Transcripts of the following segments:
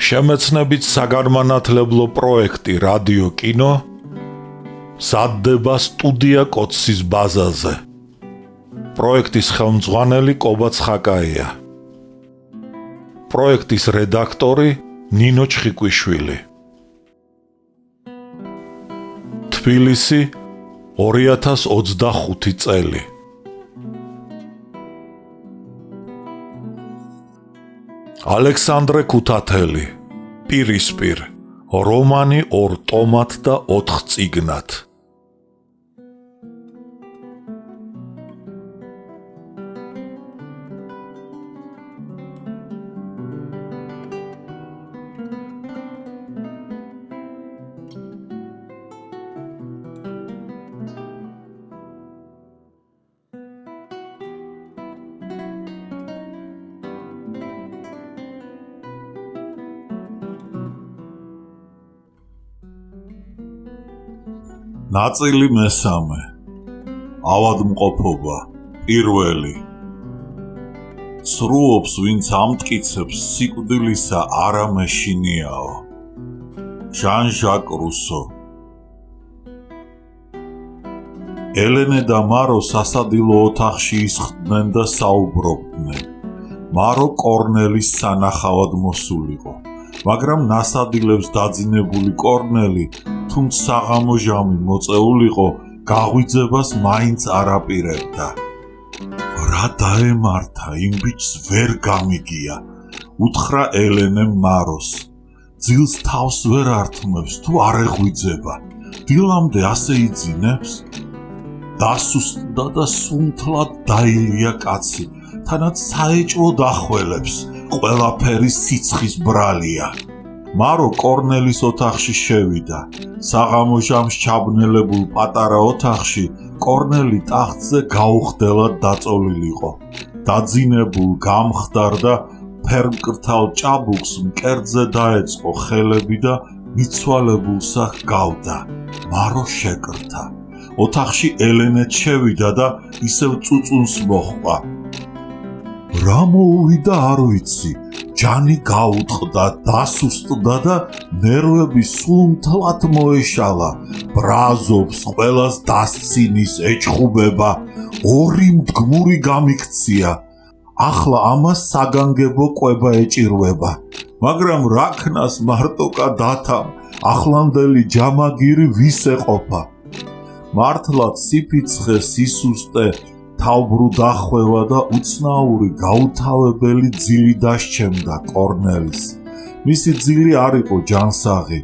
შემეცნებით საგანმანათლებლო პროექტი რადიო კინო სადდება სტუდია კოცის ბაზაზე. პროექტის ხელმძღვანელი კობა ცხაკაია. პროექტის რედაქტორი ნინო ჩხიკვიშვილი. თბილისი 2025 წელი. ალექსანდრე ქუთათელი, პირისპირ, რომანი 2 ტომად და 4 წიგნად. ნაწილი მესამე. ავადმყოფობა. პირველი. სრულობს ვინც ამტკიცებს სიკვდილისა არა მეშინიაო. ჟან-ჟაკ რუსო. ელენე და მარო სასადილო ოთახში ისხდნენ და საუბრობდნენ. მარო კორნელის სანახავად მოსულიყო, მაგრამ ნასადილებს დაძინებული კორნელი თუმც საღამო ჟამი მოწეულიყო, გაღვიძებას მაინც არ აპირებდა. რა დაემართა იმ ბიჭს ვერ გამიგია, უთხრა ელენემ მაროს. ძილს თავს ვერ ართმევს თუ არ ეღვიძება, დილამდე ასე იძინებს? დასუსტდა და სუნთლად დაილია კაცი, თანაც საეჭვო დახველებს, ყველაფერი სიცხის ბრალია. მარო კორნელის ოთახში შევიდა. საღამო ჟამს ჩაბნელებულ პატარა ოთახში კორნელი ტახტზე გაუხდელად დაწოლილიყო. დაძინებულ გამხდარ და ფერმკრთალ ჭაბუკს მკერდზე დაეწყო ხელები და მიცვალებულსა ჰგავდა. მარო შეკრთა. ოთახში ელენეც შევიდა და ისევ წუწუნს მოჰყვა. რა მოუვიდა არ ვიცი, ჯანი გაუტყდა, დასუსტდა და ნერვები სუნთლად მოეშალა. ბრაზობს, ყველას დასცინის, ეჭხუბება, ორი მდგმური გამიქცია. ახლა ამას საგანგებო კვება ეჭირვება, მაგრამ რა ქნას მარტოკა დათამ, ახლანდელი ჯამაგირი ვის ეყოფა? მართლაც სიფიცხე, სისუსტე, თავბრუ დახვევა და უცნაური გაუთავებელი ძილი დასჩემდა კორნელის. მისი ძილი არ იყო ჯანსაღი.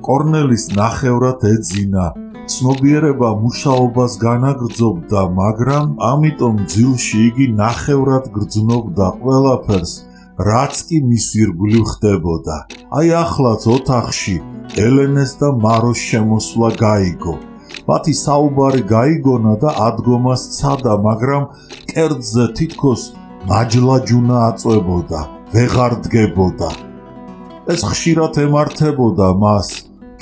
კორნელის ნახევრად ეძინა, ცნობიერება მუშაობას განაგრძობდა, მაგრამ ამიტომ ძილში იგი ნახევრად გრძნობდა ყველაფერს, რაც კი მის ირგვლივ ხდებოდა. აი ახლაც ოთახში ელენეს და მაროს შემოსვლა გაიგო. მათი საუბარი გაიგონა და ადგომა სცადა, მაგრამ კერძზე თითქოს მაჯლაჯუნა აწვებოდა, ვეღარ დგებოდა. ეს ხშირად ემართებოდა მას,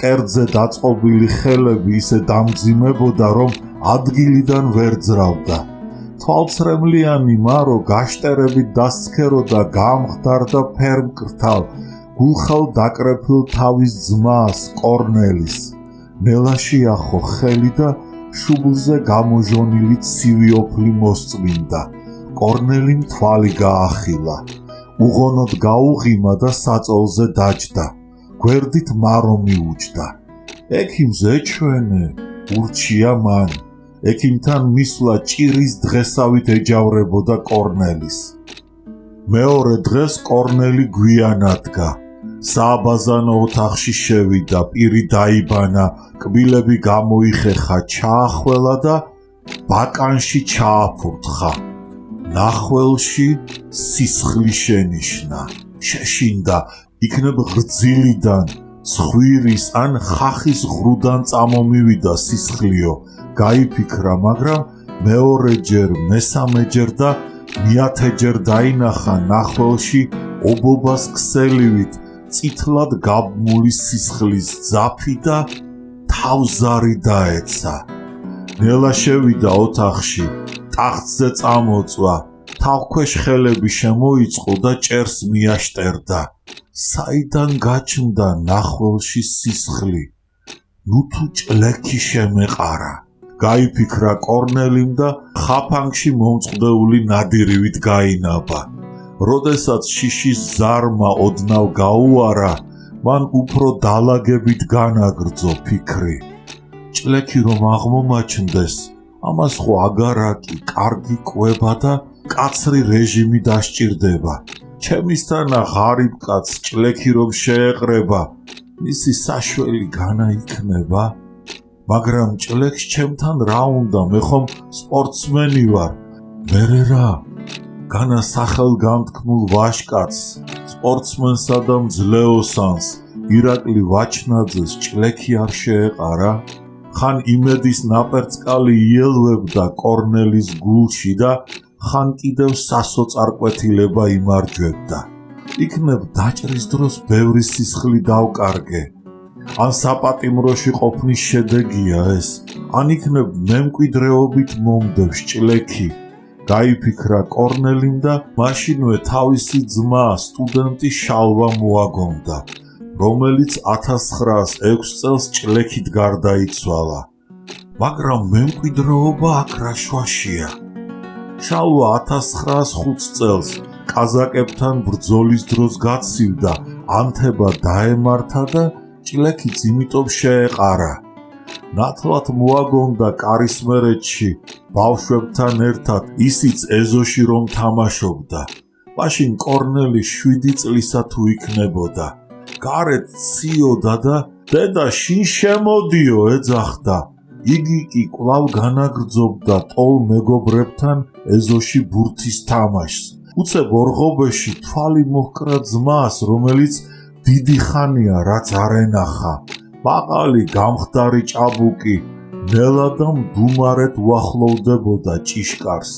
კერძზე დაწყობილი ხელები ისე დამძიმებოდა, რომ ადგილიდან ვერ ძრავდა. თვალცრემლიანი მარო გაშტერებით დასცქეროდა გამხდარ და ფერმკრთალ, გულხელ დაკრეფილ თავის ძმას კორნელის. ნელაში ახო ხელი და შუბლზე გამოჟონილი ცივი ოფლი მოსწმინდა. კორნელიმ თვალი გაახილა. უღონოდ გაუღიმა და საწოლზე დაჯდა. გვერდით მარო მიუჯდა. ექიმს ეჩვენე, ურჩია მან. ექიმთან მისვლა ჭირის დღესავით ეჯავრებოდა კორნელის. მეორე დღეს კორნელი გვიანადგა. სააბაზანო ოთახში შევიდა, პირი დაიბანა, კბილები გამოიხეხა, ჩაახველა და ბაკანში ჩააფურთხა. ნახველში სისხლი შენიშნა. შეშინდა, იქნებ ღვიძლიდან, ცხვირის ან ხახის ღრუდან წამომივიდა სისხლიო. გაიფიქრა, მაგრამ მეორეჯერ, მესამეჯერ და მეათეჯერ დაინახა ნახველში ობობას ქსელივით, წითლად გაბმული სისხლის ძაფი და თავზარი დაეცა. ნელა შევიდა ოთახში, ტახტზე წამოწვა, თავქვეშ ხელები შემოიწყო და ჭერს მიაშტერდა. საიდან გაჩნდა ნახველში სისხლი? ნუ თუ ჭლექი შემეყარა. გაიფიქრა კორნელიმ და ხაფანგში მომწყდეული ნადირივით გაინაბა. როდესაც შიშის ზარმა ოდნავ გაუარა, მან უფრო დალაგებით განაგრძო ფიქრი. ჭლექი რომ აღმომაჩნდეს, ამას ხო აგარაკი, კარგი კვება და კაცრი რეჟიმი დასჭირდება. ჩემისთანა ღარიბ კაცს ჭლექი რომ შეეყრება, მისი საშველი განაიქნება? მაგრამ ჭლექს ჩემთან რა უნდა, მე ხომ სპორტსმენი ვარ. მერე რა? განა სახელგანთქმულ ვაჟკაცს, სპორტსმენსა და მძლეოსანს, ირაკლი ვაჩნაძეს ჭლექი არ შეეყარა? ხან იმედის ნაპერწკალი იელვებდა კორნელის გულში და ხან კიდევ სასოწარკვეთილება იმარჯვებდა. იქნებ დაჭრის დროს ბევრი სისხლი დავკარგე. ან საპატიმროში ყოფნის შედეგია ეს, ან იქნებ მემკვიდრეობით მომდევს ჭლექი. გაიფიქრა კორნელიმ და მაშინვე თავისი ძმა, სტუდენტი შალვა მოაგონდა, რომელიც 1906 წელს ჭლექით გარდაიცვალა. მაგრამ მემკვიდრეობა აქ რა შვაშია? შალვა 1905 წელს კაზაკებთან ბრძოლის დროს გაცივდა, ანთება დაემართა და ჭლექიც იმიტომ შეეყარა. ნათლად მოაგონდა კარისმერეთში ბავშვებთან ერთად, ისიც ეზოში რომ თამაშობდა. მაშინ კორნელი 7 წლისა თუ იქნებოდა. გარეთ ციოდა და დედა შინ შემოდიო ეძახდა. იგი კი კვლავ განაგრძობდა ტოლ მეგობრებთან ეზოში ბურთის თამაშს. უცებ ორღობეში თვალი მოჰკრა ძმას, რომელიც დიდი ხანია რაც არ ენახა. ბაყალი გამხდარი ჭაბუკი ნელა და მდუმარეთ უახლოვდებოდა ჭიშკარს.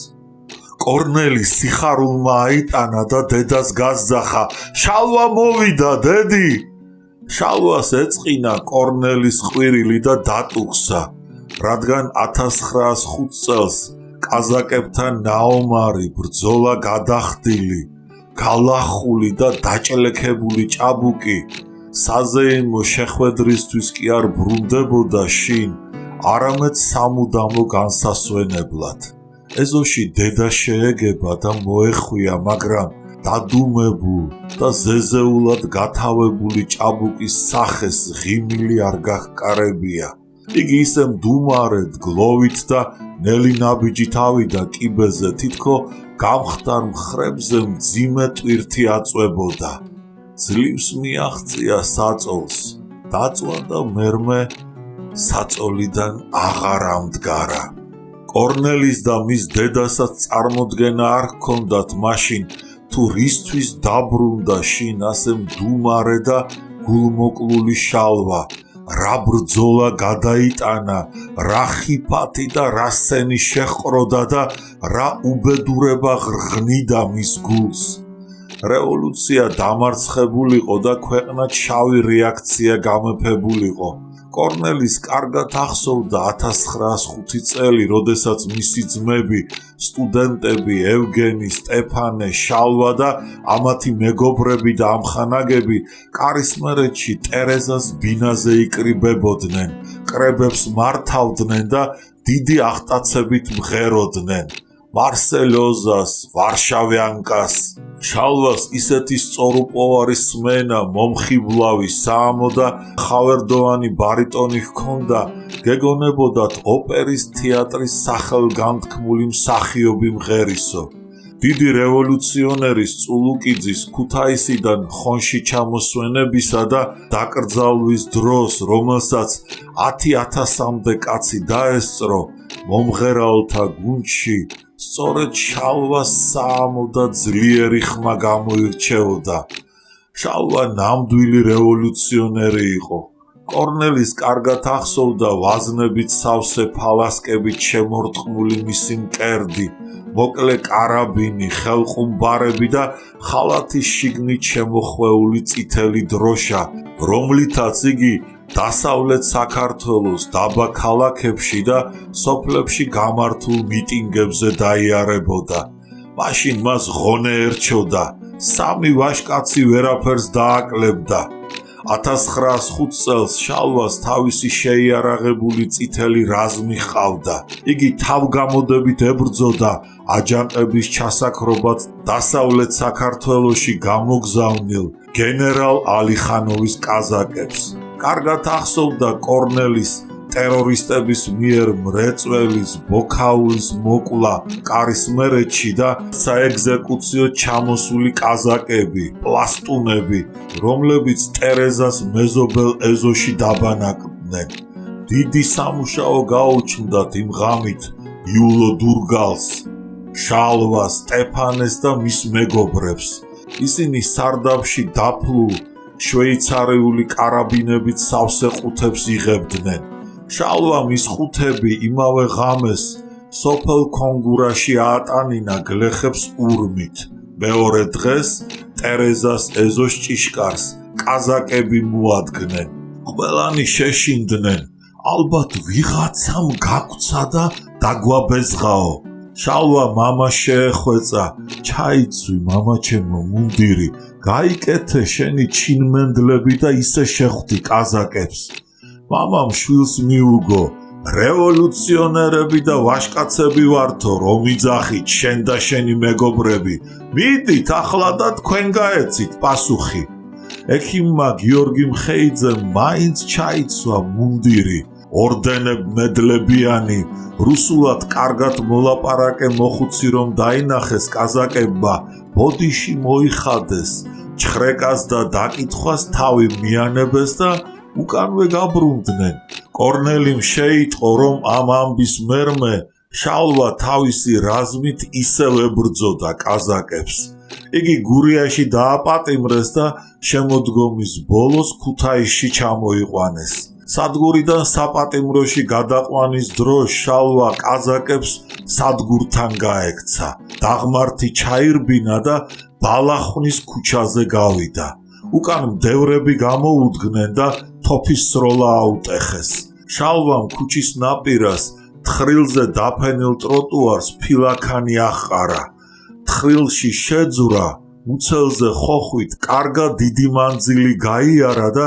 კორნელი სიხარულმა აიტანა და დედას გასძახა. შალვა მოვიდა, დედი! შალვას ეწყინა კორნელის ყვირილი და დატუქსა, რადგან 1905 წელს კაზაკებთან ნაომარი ბრძოლა გადახდილი, გალახული და დაჭლექებული ჭაბუკი საზეიმო შეხვედრისთვის კი არ ბრუნდებოდა შინ, არამედ სამუდამო განსასვენებლად. ეზოში დედა შეეგება და მოეხვია, მაგრამ დადუმებულ და ზეზეულად გათავებული ჭაბუკის სახეს ღიმილი არ გახკარებია. იგი ისე მდუმარედ, გლოვით და ნელი ნაბიჯით ავიდა კიბეზე, თითქო გამხდარ მხრებზე მძიმე ტვირთი აწვებოდა. ძლივს მიაღწია საწოლს, დაწვა და მერმე საწოლიდან აღარ ამდგარა. კორნელის და მის დედასაც წარმოდგენა არ ჰქონდათ მაშინ, თუ რისთვის დაბრუნდა შინ ასე მდუმარე და გულმოკლული შალვა, რა ბრძოლა გადაიტანა, რა ხიფათი და რა სცენი შეჰყროდა და რა უბედურება ღრღნიდა მის გულს. რევოლუცია დამარცხებულიყო და ქვეყნა შავი რეაქცია გამეფებულიყო. კორნელის კარგად ახსოვდა 1905 წელი, როდესაც მისი ძმები, სტუდენტები ევგენი, სტეფანე, შალვა და ამათი მეგობრები და ამხანაგები კარისმერეთში ტერეზას ბინაზე იკრიბებოდნენ, კრებებს მართავდნენ და დიდი აღტაცებით მღეროდნენ. მარსელოზას, ვარშავიანკას. შალვას ისეთი სწორუპოვარი სმენა, მომხიბლავი საამო და ხავერდოვანი ბარიტონი ჰქონდა, გეგონებოდათ ოპერის თეატრის სახელგანთქმული მსახიობი მღერისო. დიდი რევოლუციონერის წულუკიძის ქუთაისიდან ხონში ჩამოსვენებისა და დაკრძალვის დროს, რომელსაც 10,000-მდე კაცი დაესწრო, მომღერალთა გუნდში სწორედ შალვას საამო და ძლიერი ხმა გამოირჩეოდა. შალვა ნამდვილი რევოლუციონერი იყო. კორნელის კარგად ახსოვდა ვაზნებით სავსე ფალასკებით შემორტყმული მისი მკერდი, მოკლე კარაბინი, ხელყუმბარები და ხალათის შიგნით შემოხვეული წითელი დროშა, რომლითაც იგი დასავლეთ საქართველოს დაბა ქალაქებში და სოფლებში გამართულ მიტინგებზე დაიარებოდა. მაშინ მას ღონე ერჩოდა, 3 ვაჟკაცი ვერაფერს დააკლებდა. 1905 წელს შალვას თავისი შეიარაღებული წითელი რაზმი ჰყავდა. იგი თავგამოდებით ებრძოდა აჯანყების ჩასაქრობად დასავლეთ საქართველოში გამოგზავნილ გენერალ ალიხანოვის კაზაკებს. კარგად ახსოვდა კორნელის ტერორისტების მიერ მრეწველის ბოქაულის მოკლა კარისმერეთში და საეგზეკუციო ჩამოსული კაზაკები, პლასტუნები, რომლებიც ტერეზას მეზობელ ეზოში დაბანაკდნენ. დიდი სამუშაო გაუჩნდათ იმ ღამით იულო დურგალს, შალვას, სტეფანეს და მის მეგობრებს. ისინი სარდაფში დაფლულ შვეიცარიული კარაბინებით სავსე ყუთებს იღებდნენ. შალვა მის ყუთები იმავე ღამეს სოფელ კონგურაში აატანინა გლეხებს ურმით. მეორე დღეს ტერეზას ეზოს ჭიშკარს კაზაკები მოადგნენ. ყველანი შეშინდნენ, ალბათ ვიღაცამ გაგვცა და დაგვაბეზღაო. შალვა მამას შეეხვეწა, ჩაიცვი მამაჩემო მუნდირი, გაიკეთე შენი ჩინმენდლები და ისე შეხვდი კაზაკებს. მამამ შვილს მიუგო, რევოლუციონერები და ვაჟკაცები ვართო, რომ იძახით შენ და შენი მეგობრები, მიდით ახლა და თქვენ გაეცით პასუხი. ექიმმა გიორგი მხეიძემ მაინც ჩაიცვა მუნდირი, ორდენებმედლებიანი, რუსულად კარგად მოლაპარაკე მოხუცი რომ დაინახეს კაზაკებმა, ბოდიში მოიხადეს, ჩხრეკას და დაკითხვას თავი მიანებეს და უკანვე გაბრუნდნენ. კორნელიმ შეიტყო, რომ ამ ამბის მერმე შალვა თავისი რაზმით ისევ ებრძოდა კაზაკებს. იგი გურიაში დააპატიმრეს და შემოდგომის ბოლოს ქუთაისში ჩამოიყვანეს. სადგურიდან საპატიმროში გადაყვანის დროს შალვა კაზაკებს სადგურთან გაექცა. დაღმართი ჩაირბინა და ბალახვნის ქუჩაზე გავიდა. უკან მდევრები გამოუდგნენ და თოფის სროლა აუტეხეს. შალვამ ქუჩის ნაპირას თხრილზე დაფენილ ტროტუარს ფილაქანი აჰყარა. თხრილში შეძვრა, მუცელზე ხოხვით კარგა დიდი მანძილი გაიარა და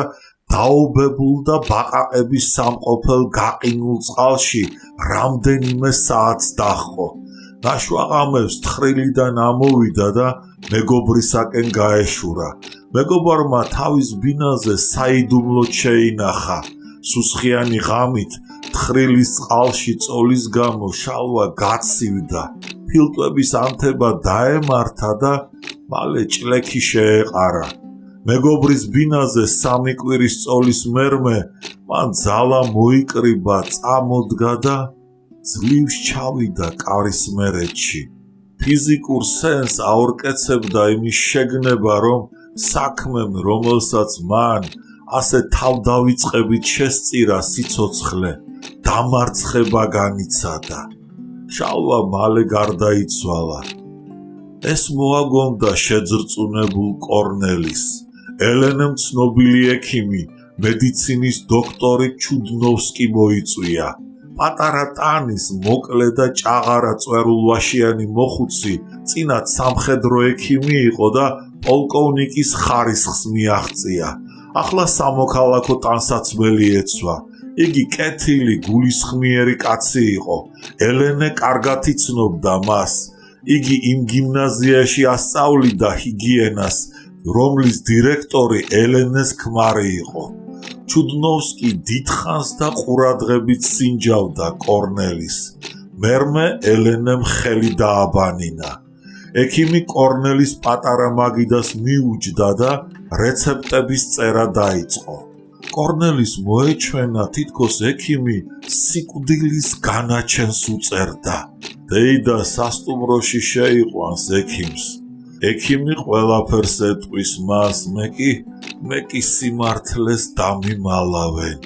დაობებულ და ბაყაყების სამყოფელ გაყინულ წყალში რამდენიმე საათს დაჰყო. ნაშვაღამებს თხრილიდან ამოვიდა და მეგობრისაკენ გაეშურა. მეგობარმა თავის ბინაზე საიდუმლოდ შეინახა. სუსხიანი ღამით თხრილის წყალში წოლის გამო შალვა გაცივდა. ფილტვების ანთება დაემართა და მალე ჭლექი შეეყარა. მეგობრის ბინაზე 3 კვირის წოლის მერმე მან ძალა მოიკრიბა, წამოდგა და ძლივს ჩავიდა კარისმერეთში. ფიზიკურ სენს აორკეცებდა იმის შეგნება, რომ საქმემ, რომელსაც მან ასე თავდავიწყებით შესწირა სიცოცხლე, დამარცხება განიცადა. შალვა მალე გარდაიცვალა. ეს მოაგონდა შეძრწუნებულ კორნელის. ელენემ ცნობილი ექიმი, მედიცინის დოქტორი ჩუდნოვსკი მოიწვია. პატარა ტანის მოკლე და ჭაღარა წვერულვაშიანი მოხუცი წინათ სამხედრო ექიმი იყო და პოლკოვნიკის ხარისხს მიაღწია. ახლა სამოქალაქო ტანსაცმელი ეცვა. იგი კეთილი გულისხმიერი კაცი იყო. ელენე კარგად იცნობდა მას. იგი იმ გიმნაზიაში ასწავლიდა ჰიგიენას, რომლის დირექტორი ელენეს ქმარი იყო. ჩუდნოვსკი დიდხანს და ყურადღებით სინჯავდა კორნელის. მერმე ელენემ ხელი დააბანინა. ექიმი კორნელის პატარა მაგიდას მიუჯდა და რეცეპტების წერა დაიწყო. კორნელის მოეჩვენა, თითქოს ექიმი სიკვდილის განაჩენს უწერდა. დეიდა სასტუმროში შეიყვანს ექიმს. ექიმი ყველაფერს ეტყვის მას, მე კი სიმართლეს დამიმალავენ.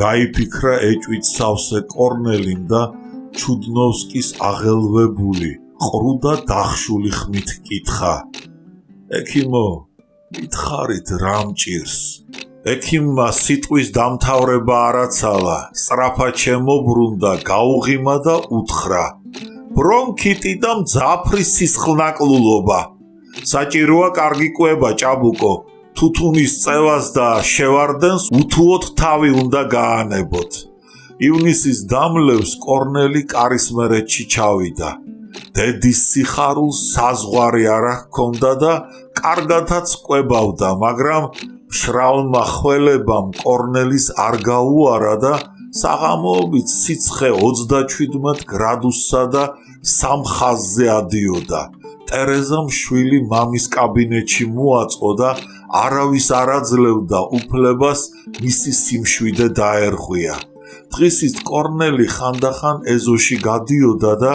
გაიფიქრა ეჭვით სავსე კორნელიმ და ჩუდნოვსკის აღელვებული, ყრუ და დახშული ხმით კითხა. ექიმო, მითხარით რა მჭირს? ექიმმა სიტყვის დამთავრება არაცალა, სწრაფად შემობრუნდა, გაუღიმა და უთხრა. ბრონქიტი და მძაფრი სისხლნაკლულობა. საჭიროა კარგი კვება, ჭაბუკო. თუთუნის წევას და შევარდენს უთუოდ თავი უნდა გაანებოთ. ივნისის დამლევს კორნელი კარისმერეთში ჩავიდა. დედის სიხარულს საზღვარი არ ჰქონდა და კარგათაც კვებავდა, მაგრამ მშრალმა ხველებამ კორნელის არ გაუარა და საღამოობით სიცხე 37 გრადუსსა და 3 ხაზზე ადიოდა. ტერეზამ შვილი მამის კაბინეტში მოაწყო და არავის არ აძლევდა უფლებას მისი სიმშვიდე დაერღვია. დღისით კორნელი ხანდახან ეზოში გადიოდა და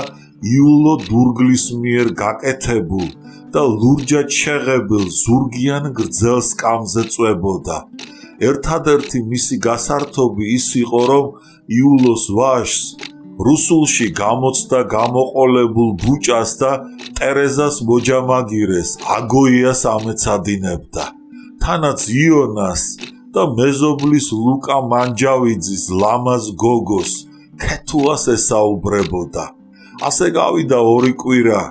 იულო დურგლის მიერ გაკეთებულ და ლურჯად შეღებილ ზურგიან გრძელ სკამზე წვებოდა. ერთადერთი მისი გასართობი ის იყო, რომ იულოს ვაჟს რუსულში გამოცდა გამოყოლებულ ბუჭას და ტერეზას მოჯამაგირეს აგოიას ამეცადინებდა. თანაც იონას და მეზობლის ლუკა მანჯავიძის ლამაზ გოგოს ქეთუას ესაუბრებოდა. ასე გავიდა 2 კვირა.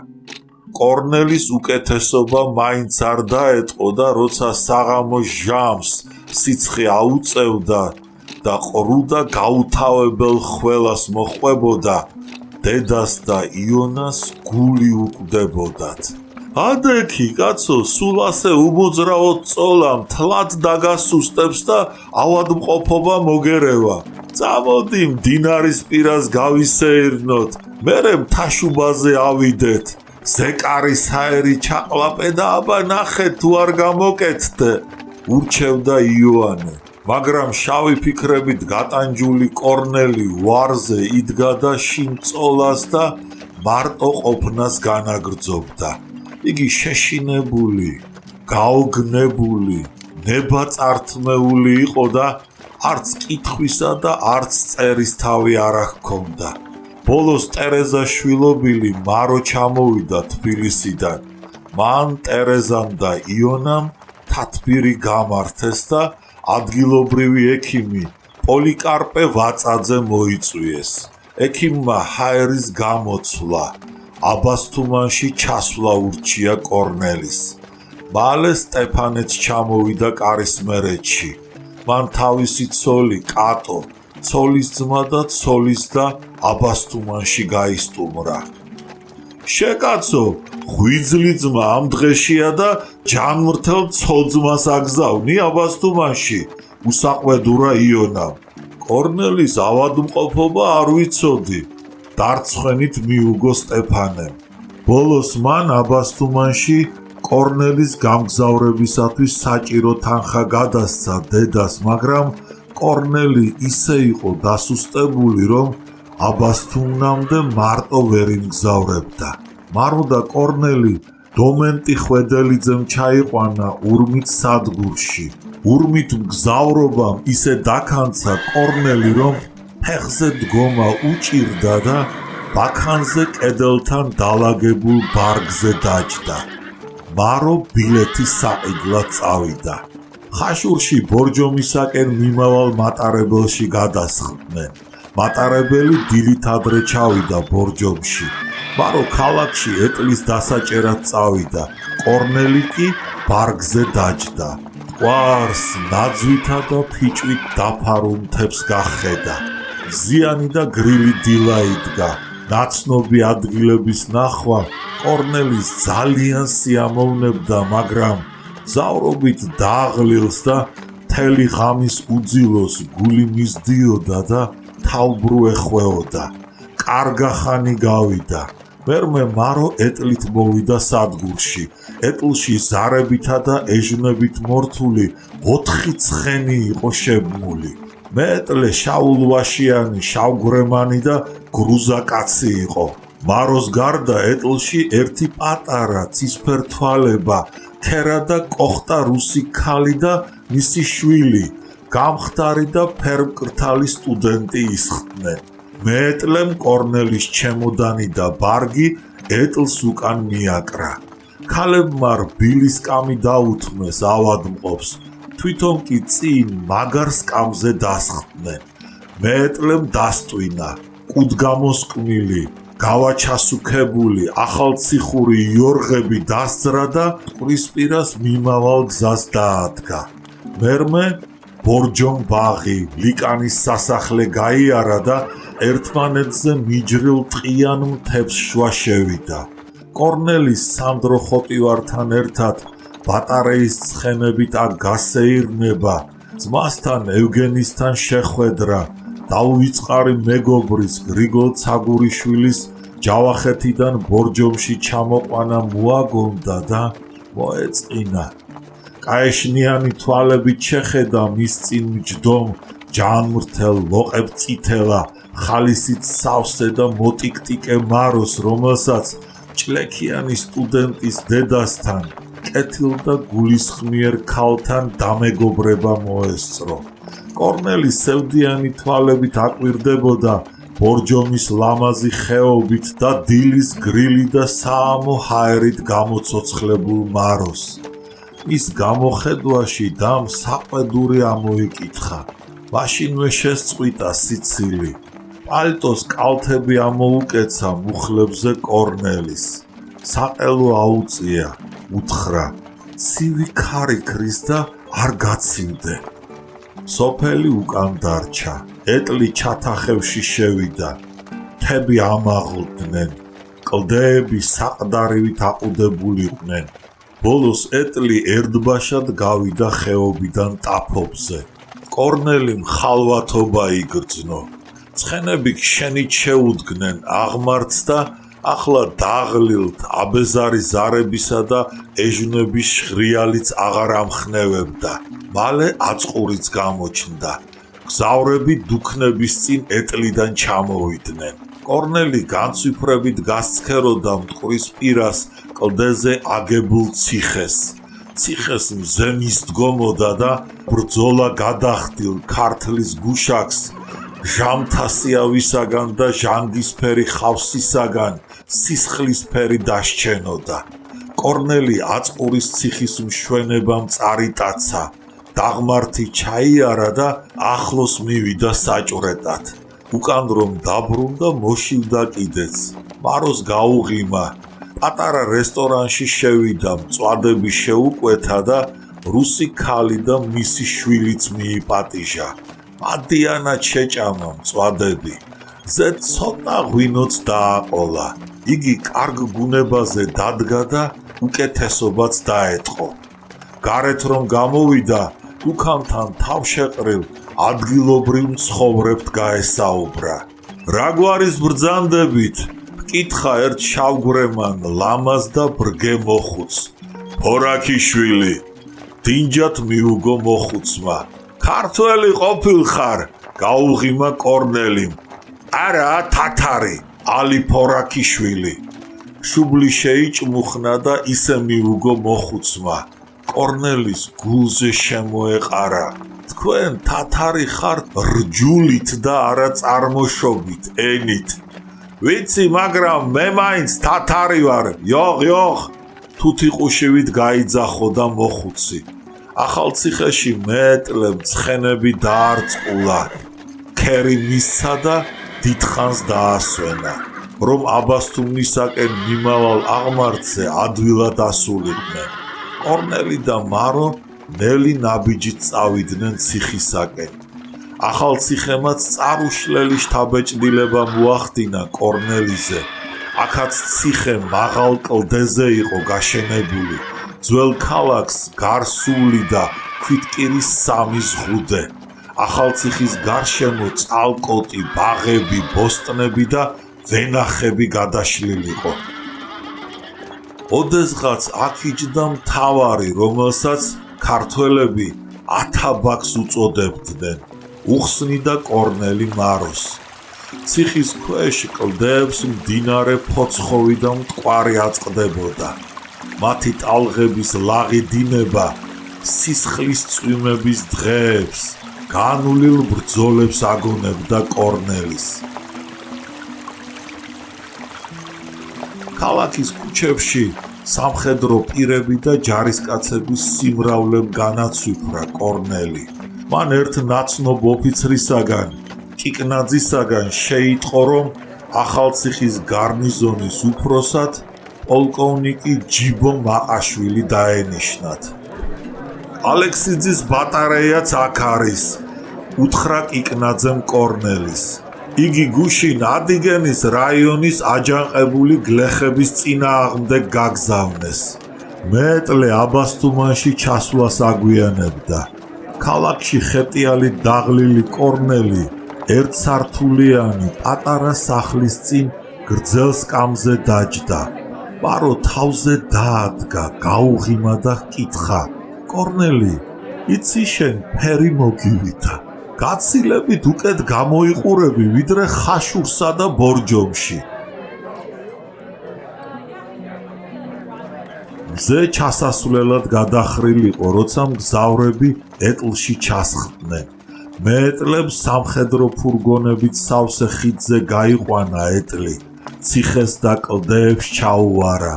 კორნელის უკეთესობა მაინც არ დაეტყო და როცა საღამოს ჟამს სიცხე აუწევდა და ყრუ და გაუთავებელ ხველას მოხვებოდა, დედას და იონას გული უკვდებოდათ. ადექი კაცო, სულ ასე უმოძრაოდ წოლამ თლად დაგასუსტებს და ავადმყოფობა მოგერევა. წამოდი მდინარის პირას გავისეირნოთ, მერე მთაშუბაზე ავიდეთ. ზეკარის ჰაერი ჩაყლაპე და აბა ნახე თუ არ გამოკეთდე, ურჩევდა იოანე. მაგრამ შავი ფიქრებით გატანჯული კორნელი ვარზე იდგა და შინ წოლას და მარტო ყოფნას განაგრძობდა. იგი შეშინებული, გაოგნებული, ნებაწართმეული იყო და არც კითხვისა და არც წერის თავი არ ჰქონდა. ბოლოს ტერეზა შვილობილი მარო ჩამოვიდა თბილისიდან. მან ტერეზამ და იონამ თათბირი გამართეს და ადგილობრივი ექიმი პოლიკარპე ვაწაძე მოიწვიეს. ექიმმა ჰაერის გამოცვლა, აბასთუმანში ჩასვლა ურჩია კორნელის. მალე სტეფანეც ჩამოვიდა კარისმერეთში. მან თავისი ცოლი კატო, ცოლის ძმა და ცოლის და აბასთუმანში გაისტუმრა. შეკაცო, ღვიძლი ძმა ამ დღეშია და ჯანმრთელ ცოლ-ძმას აგზავნი აბასთუმანში, უსაყვედურა იონამ. კორნელის ავადმყოფობა არ ვიცოდი, დარცხვენით მიუგო სტეფანემ. ბოლოს მან აბასთუმანში კორნელის გამგზავრებისათვის საჭირო თანხა გადასცა დედას, მაგრამ კორნელი ისე იყო დასუსტებული, რომ აბასთუმნამდე მარტო ვერ იმგზავრებდა. მარო და კორნელი დომენტი ხვედელიძემ ჩაიყვანა ურმით სადგურში. ურმით მგზავრობამ ისე დაქანცა კორნელი, რომ ფეხზე დგომა უჭირდა და ბაქანზე კედელთან დალაგებულ ბარგზე დაჯდა. მარო ბილეთის საყიდლად წავიდა. ხაშურში ბორჯომისაკენ მიმავალ მატარებელში გადასხდნენ. მატარებელი დილით ადრე ჩავიდა ბორჯომში. მარო ქალაქში ეტლის დასაჭერად წავიდა. კორნელი კი ბარგზე დაჯდა. ყვარს ნაძვითა და ფიჭვით დაფარულ მთებს გახედა. ზიანი და გრილი დილა იდგა. ნაცნობი ადგილების ნახვა კორნელის ძალიან სიამოვნებდა, მაგრამ მგზავრობით დააღლილს და მთელი ღამის უძილოს გული მისდიოდა და თავბრუ ეხვეოდა. კარგა ხანი გავიდა. მერმე მარო ეტლით მოვიდა სადგურში. ეტლში ზარებითა და ეჟვნებით მორთული 4 ცხენი იყო შებმული. მეტლე შაულვაშიანი, შავგვრემანი და გრუზა კაცი იყო. მაროს გარდა ეტლში ერთი პატარა ცისფერთვალება ქერა და კოხტა რუსი ქალი და მისი შვილი, გამხდარი და ფერმკრთალი სტუდენტი ისხდნენ. მეეტლემ კორნელის ჩემოდანი და ბარგი ეტლს უკან მიაკრა. ქალებმა რბილის კამი დაუთმეს ავადმყოფს, თვითონ კი წინ მაგარ სკამზე დასხდნენ. მეეტლემ დასტვინა, კუდგამოსკვნილი, გავაჩასუქებული ახალციხური იორღები დასძრა და მტკვრისპირას მიმავალ გზას დაადგა. მერმე ბორჯომ ბაღი, ლიკანის სასახლე გაიარა და ერთმანეთზე მიჯრილ ტყიან მთებს შუა შევიდა. კორნელის სანდრო ხოტივართან ერთად ბატარეის ცხენებით აქ გასეირნება, ძმასთან ევგენისთან შეხვედრა, დაუვიწყარი მეგობრის გრიგოლ ცაგურიშვილის ჯავახეთიდან ბორჯომში ჩამოყვანა მოაგონდა და მოეწყინა. კაეშნიანი თვალებით შეხედა მის წინ მჯდომ ჯანმრთელ ლოყებწითელა, ხალისით სავსე და მოტიკტიკე მაროს, რომელსაც ჭლექიანი სტუდენტის დედასთან, კეთილ და გულისხმიერ ქალთან დამეგობრება მოესწრო. კორნელი სევდიანი თვალებით აკვირდებოდა ბორჯომის ლამაზი ხეობით და დილის გრილი და საამო ჰაერით გამოცოცხლებულ მაროს. ის გამოხედვაში დამ საყვედური ამოიკითხა. მაშინვე შესწყვიტა სიცილი. პალტოს კალთები ამოუკეცა მუხლებზე კორნელის. საყელო აუწია, უთხრა: "ცივი ქარი ქრის და არ გაცივდე." სოფელი უკან დარჩა. ეტლი ჩათახევში შევიდა. მთები ამაღლდნენ. კლდეები საყდარივით აყუდებულიყვნენ. ბოლოს ეტლი ერთბაშად გავიდა ხეობიდან ტაფობზე. კორნელიმ ხალვათობა იგრძნო. ცხენები შენით შეუდგნენ აღმართს და ახლა დაღლილთ აბეზარი ზარებისა და ეჟვნების შღრიალიც აღარ ამხნევებდა. მალე აწყურიც გამოჩნდა. გზავრები დუქნების წინ ეტლიდან ჩამოვიდნენ. კორნელი განცვიფრებით გასცქეროდა მტკვრისპირას კლდეზე აგებულ ციხეს. ციხეს მზე მისდგომოდა და ბრძოლა გადახდილ ქართლის გუშაკს ჟამთასიავისაგან და ჟანგისფერი ხავსისაგან სისხლისფერი დასჩენოდა. კორნელი აწყურის ციხის მშვენებამ წარიტაცა. დაღმართი ჩაიარა და ახლოს მივიდა საჭვრეტად. უკან რომ დაბრუნდა მოშივდა კიდეც. მაროს გაუღიმა. პატარა რესტორანში შევიდა, მწვადები შეუკვეთა და რუსი ქალი და მისი შვილიც მიიპატიჟა. მადიანად შეჭამა მწვადები. ზედ ცოტა ღვინოც დააყოლა. იგი კარგ გუნებაზე დადგა და უკეთესობაც დაეტყო. გარეთ რომ გამოვიდა, დუქანთან თავშეყრილ ადგილობრივ მცხოვრებთ გაესაუბრა. რა გვარის ბრძანდებით? კითხა ერთ შავგვრემან ლამაზ და ბრგე მოხუც. ფორაქიშვილი, დინჯად მიუგო მოხუცმა. ქართველი ყოფილხარ? გაუღიმა კორნელიმ. არა, თათარი, ალი ფორაქიშვილი. შუბლი შეიჭმუხნა და ისე მიუგო მოხუცმა. კორნელის გულზე შემოეყარა. თქვენ თათარი ხართ რჯულით და არა წარმოშობით, ენით. ვიცი, მაგრამ მე მაინც თათარი ვარ. იოღ, თუთიყუშივით გაიძახოდა მოხუცი. ახალციხეში მეტლებ ცხენები დაარწყულა. ქერი მისცა და დიდხანს დაასვენა. რომ აბასთუმნისაკენ მიმავალ აღმართზე ადვილად ასულიყვნენ. კორნელი და მარო ნელი ნაბიჯით წავიდნენ ციხისაკენ. ახალციხემაც წარუშლელი შთაბეჭდილება მოახდინა კორნელიზე. აქაც ციხე მაღალ კლდეზე იყო გაშენებული. ძველ ქალაქს გარსული და ქვითკირის სამი ზღუდე. ახალციხის გარშემო წალკოტი, ბაღები, ბოსტნები და ვენახები გადაშლილიყო. ოდესღაც აქ იჯდა მთავარი, რომელსაც ქართველები ათაბაკს უწოდებდნენ. უხსნიდა კორნელი მაროს. ციხის ქვეშ კლდეებს მდინარე ფოცხოვი და მტკვარი აწყდებოდა. მათი ტალღების ლაღი დინება სისხლის წვიმების დღეებს, განულილ ბრძოლებს აგონებდა კორნელის. ქალაქის ქუჩებში სამხედრო პირები და ჯარისკაცების სიმრავლემ განაცვიფრა კორნელი. მან ერთ ნაცნობ ოფიცრისაგან, კიკნაძისაგან შეიტყო, რომ ახალციხის გარნიზონის უფროსად პოლკოვნიკი ჯიბო მაყაშვილი დაენიშნათ. ალექსიძის ბატარეяც აქ არის, უთხრა კიკნაძემ კორნელის. იგი გუშინ ადიგენის რაიონის აჯანყებული გლეხების წინააღმდეგ გაგზავნეს. მეტლე აბასთუმანში ჩასვლას აგვიანებდა. ქალაქში ხეტიალით დაღლილი კორნელი ერთსართულიანი პატარა სახლის წინ გრძელ სკამზე დაჯდა. პარო თავზე დაადგა, გაუღიმა და ჰკითხა: კორნელი, იცი შენ ფერი მოგივიდა. გაცილებით უკეთ გამოიყურები ვიდრე ხაშურსა და ბორჯომში. მზე ჩასასვლელად გადახრილიყო, როცა მგზავრები ეტლში ჩასხდნენ. მეტლებს სამხედრო ფურგონებით სავსე ხიდზე გაიყვანა ეტლი. ციხეს და კლდეებს ჩაუვარა.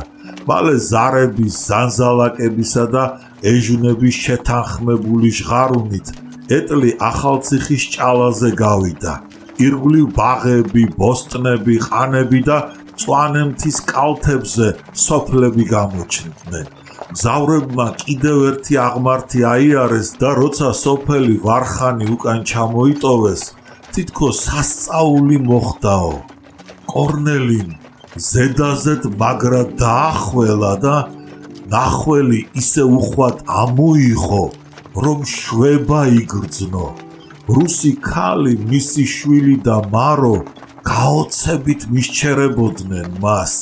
მალე ზარების, ზანზალაკებისა და ეჟუნების შეთანხმებული ჟღარუნით ეტლი ახალციხის ჭალაზე გავიდა. ირგვლივ ბაღები, ბოსტნები, ყანები და მწვანე მთის კალთებზე სოფლები გამოჩნდნენ. მგზავრებმა კიდევ ერთი აღმართი აიარეს და როცა სოფელი ვარხანი უკან ჩამოიტოვეს, თითქოს სასწაული მოხდაო. კორნელიმ ზედაზედ მაგრა დაახველა და ნახველი ისე უხვად ამოიღო, რომ შვება იგრძნო. რუსი ქალი, მისი შვილი და მარო გაოცებით მისჩერებოდნენ მას.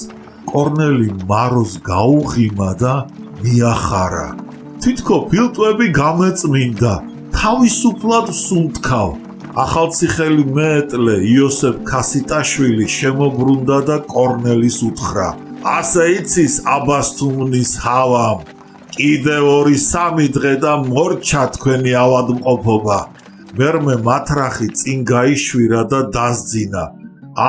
კორნელი მაროს გაუღიმა და მიახარა. თითქო ფილტვები გამეწმინდა, თავისუფლად სუნთქავ. ახალციხელი მეტლე იოსებ ქასიტაშვილი შემობრუნდა და კორნელის უთხრა: ასე იცის აბასთუმნის ჰავამ, კიდევ 2-3 დღე და მორჩა თქვენი ავადმყოფობა. მერმე მათრახი წინ გაიშვირა და დასძინა.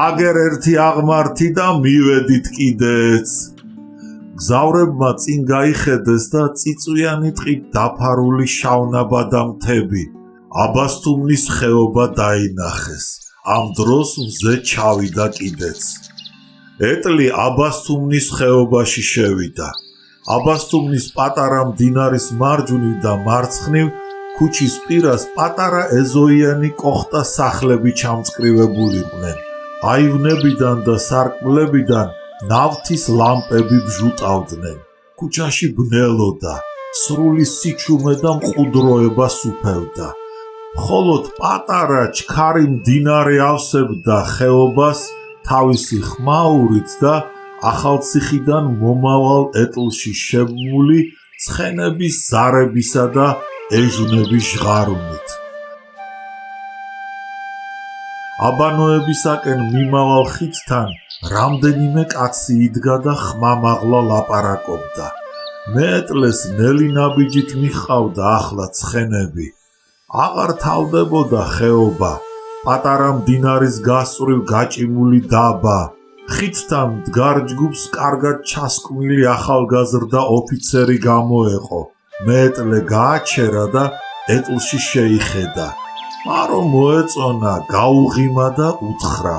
აგერ ერთი აღმართი და მივედით კიდეც. მგზავრებმა წინ გაიხედეს და წიწვიანი ტყით დაფარული შავნაბადა მთები, აბასთუმნის ხეობა დაინახეს. ამ დროს მზე ჩავიდა კიდეც. ეტლი აბასთუმნის ხეობაში შევიდა. აბასთუმნის პატარა მდინარის მარჯვნივ და მარცხნივ ქუჩის პირას პატარა ეზოიანი კოხტა სახლები ჩამწკრივებულიყვნენ. აივნებიდან და სარკმლებიდან ნავთის ლამპები ბჟუტავდნენ. ქუჩაში ბნელოდა, სრული სიჩუმე და მყუდროება სუფევდა. მხოლოდ პატარა ჩქარი მდინარე ავსებდა ხეობას თავისი ხმაურით და ახალციხიდან მომავალ ეტლში შემული ცხენების, ზარებისა და ეჟუნების ჟღარუნით. აბანოებისაკენ მიმავალ ხიდთან რამდენიმე კაცი იდგა და ხმამაღლა ლაპარაკობდა. მეტლეს ნელი ნაბიჯით მიჰყავდა ახლა ცხენები. აღარ თავდებოდა ხეობა, პატარა მდინარის გასწვრივ გაჭიმული დაბა. ხიდთან მდგარ ჯგუფს კარგად ჩასკვნილი ახალგაზრდა ოფიცერი გამოეყო. მეტლე გააჩერა და ეტლში შეიხედა. მარო მოეწონა, გაუღიმა და უთხრა: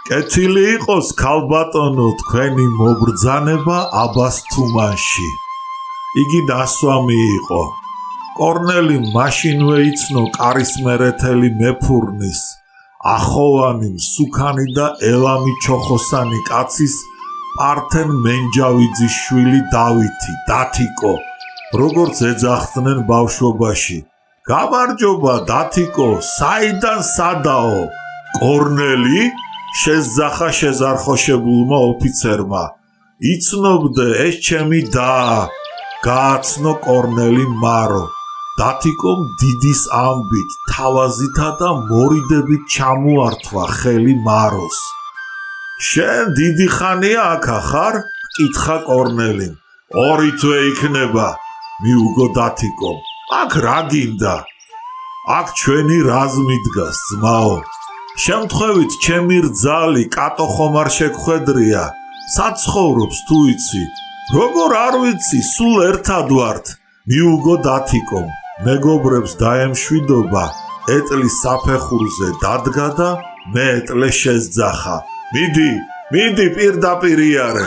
კეთილი იყოს ქალბატონო თქვენი მობრძანება აბასთუმანში. იგი დასვამი იყო. კორნელი მაშინვე იცნო კარისმერეთელი მეფურნის, ახოვანი, მსუქანი და ელამი ჩოხოსანი კაცის პართენ მენჯავიძის შვილი დავითი, დათიკო, როგორც ეძახდნენ ბავშვობაში. გამარჯობა დათიკო, საიდან სადაო? კორნელი? შეზახა შეზარხოშებულმა ოფიცერმა. იცნობდე, ეს ჩემი და. გააცნო კორნელი მარო. დათიკომ დიდის ამბით, თავაზითა და მორიდებით ჩამოართვა ხელი მაროს. შენ დიდი ხანია აქა ხარ? კითხა კორნელიმ. 2 თვე იქნება, მიუგო დათიკომ. აქ რა გინდა? აქ ჩვენი რაზმი დგას, ძმაო. შემთხვევით ჩემი რძალი კატო ხომ არ შეგხვედრია? საცხოვრობს თუ იცი? როგორ არ ვიცი, სულ ერთად ვართ, მიუგო დათიკომ. მეგობრებს დაემშვიდობა, ეტლის საფეხურზე დადგა და მე ტლე შეზძახა. მიდი პირდაპირ იარე.